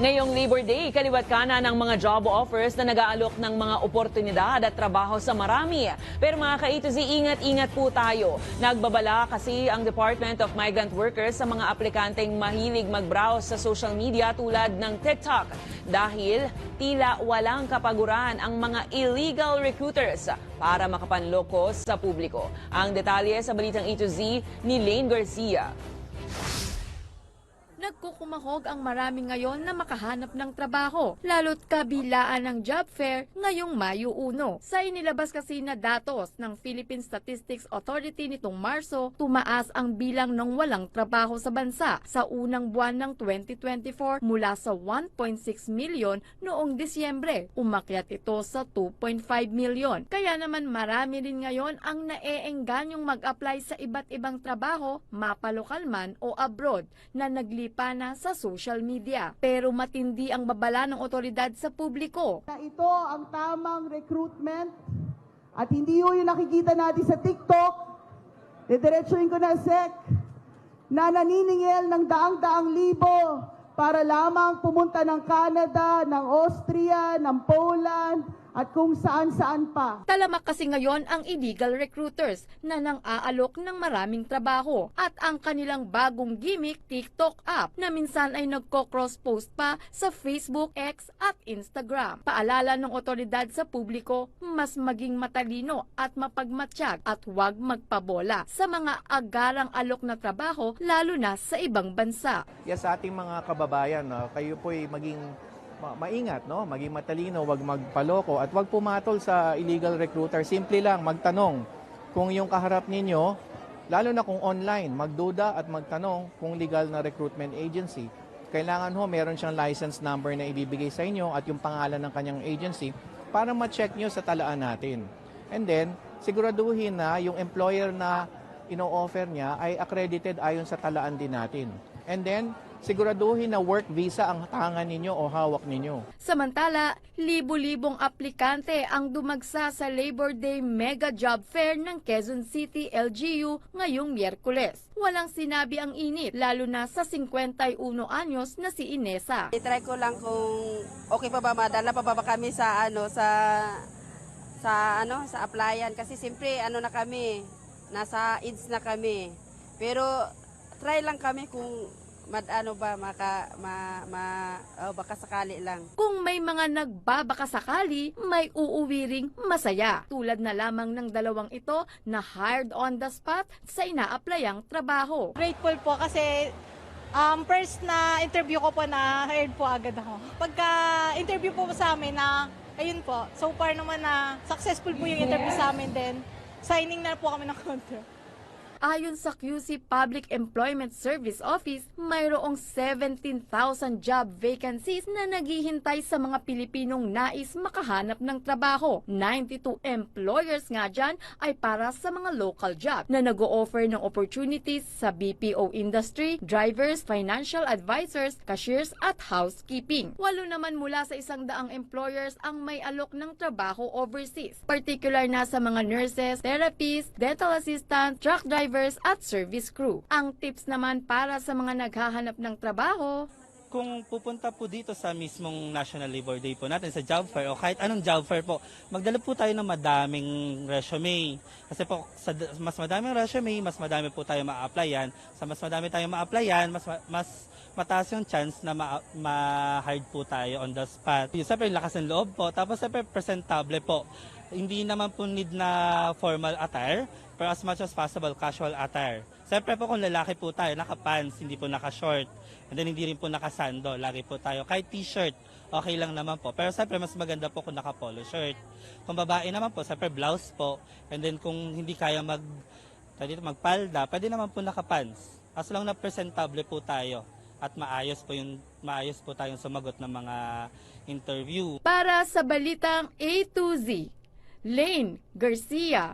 Ngayong Labor Day, kaliwat kanan ng mga job offers na nag-aalok ng mga oportunidad at trabaho sa marami. Pero mga ka-A2Z, ingat-ingat po tayo. Nagbabala kasi ang Department of Migrant Workers sa mga aplikanteng mahilig mag-browse sa social media tulad ng TikTok. Dahil tila walang kapaguran ang mga illegal recruiters para makapanloko sa publiko. Ang detalye sa balitang A2Z ni Lane Garcia. Nagkukumahog ang marami ngayon na makahanap ng trabaho, lalo't kabilaan ng job fair ngayong Mayo 1. Sa inilabas kasi na datos ng Philippine Statistics Authority nitong Marso, tumaas ang bilang ng walang trabaho sa bansa sa unang buwan ng 2024 mula sa 1.6 million noong Disyembre. Umakyat ito sa 2.5 million. Kaya naman marami rin ngayon ang naeenganyong mag-apply sa iba't ibang trabaho, mapalokal man o abroad, na naglipat na sa social media. Pero matindi ang babala ng otoridad sa publiko. Ito ang tamang recruitment at hindi yung nakikita natin sa TikTok, didiretsuhin ko na SEC, na naniningil ng daang-daang libo para lamang pumunta ng Canada, ng Austria, ng Poland, at kung saan-saan pa. Talamak kasi ngayon ang illegal recruiters na nang-aalok ng maraming trabaho at ang kanilang bagong gimmick, TikTok app, na minsan ay nagko-cross-post pa sa Facebook, X at Instagram. Paalala ng otoridad sa publiko, mas maging matalino at mapagmatsyag at huwag magpabola sa mga agarang alok na trabaho lalo na sa ibang bansa. Yes, sa ating mga kababayan, kayo po'y maging maingat, no? Maging matalino, wag magpaloko at wag pumatol sa illegal recruiter. Simple lang, magtanong kung yung kaharap ninyo, lalo na kung online, magduda at magtanong kung legal na recruitment agency. Kailangan meron siyang license number na ibibigay sa inyo at yung pangalan ng kanyang agency para ma-check nyo sa talaan natin. And then, siguraduhin na yung employer na ino-offer niya ay accredited ayon sa talaan din natin. And then, siguraduhin na work visa ang tangan ninyo o hawak ninyo. Samantala, libo-libong aplikante ang dumagsa sa Labor Day Mega Job Fair ng Quezon City LGU ngayong Miyerkules. Walang sinabi ang init, lalo na sa 51 anyos na si Inesa. I-try ko lang kung okay pa ba, madala pa ba kami sa sa applyan kasi siyempre na kami, nasa AIDS na kami. Pero try lang kami kung baka sakali lang. Kung may mga nagbabaka sakali, may uuwi ring masaya. Tulad na lamang ng dalawang ito na hired on the spot sa ina-applyang trabaho. Grateful po kasi first na interview ko po na hired po agad ako. Pagka interview po sa amin na, ayun po, so far naman na successful po yung interview sa amin, then signing na po kami ng contract. Ayon sa QC Public Employment Service Office, mayroong 17,000 job vacancies na naghihintay sa mga Pilipinong nais makahanap ng trabaho. 92 employers nga dyan ay para sa mga local job na nag-o-offer ng opportunities sa BPO industry, drivers, financial advisors, cashiers at housekeeping. 8 naman mula sa 100 employers ang may alok ng trabaho overseas, particular na sa mga nurses, therapists, dental assistant, truck drivers, at service crew. Ang tips naman para sa mga naghahanap ng trabaho, kung pupunta po dito sa mismong National Labor Day po natin, sa job fair o kahit anong job fair po, magdala po tayo ng madaming resume. Kasi po, mas madaming resume, mas madami po tayo ma-applyan. Sa mas madami tayo ma-applyan, mas mataas yung chance na ma-hire po tayo on the spot. Siyempre, lakas ng loob po. Tapos, siyempre, presentable po. Hindi naman po need na formal attire, pero as much as possible, casual attire. Siyempre po kung lalaki po tayo, naka-pants, hindi po naka-short. And then hindi rin po naka-sando, lagi po tayo. Kahit t-shirt, okay lang naman po. Pero siyempre mas maganda po kung naka-polo shirt. Kung babae naman po, siyempre blouse po. And then kung hindi kaya magpalda, pwede naman po naka-pants. As long na presentable po tayo at maayos po tayong sumagot ng mga interview. para sa balitang A to Z, Lane Garcia.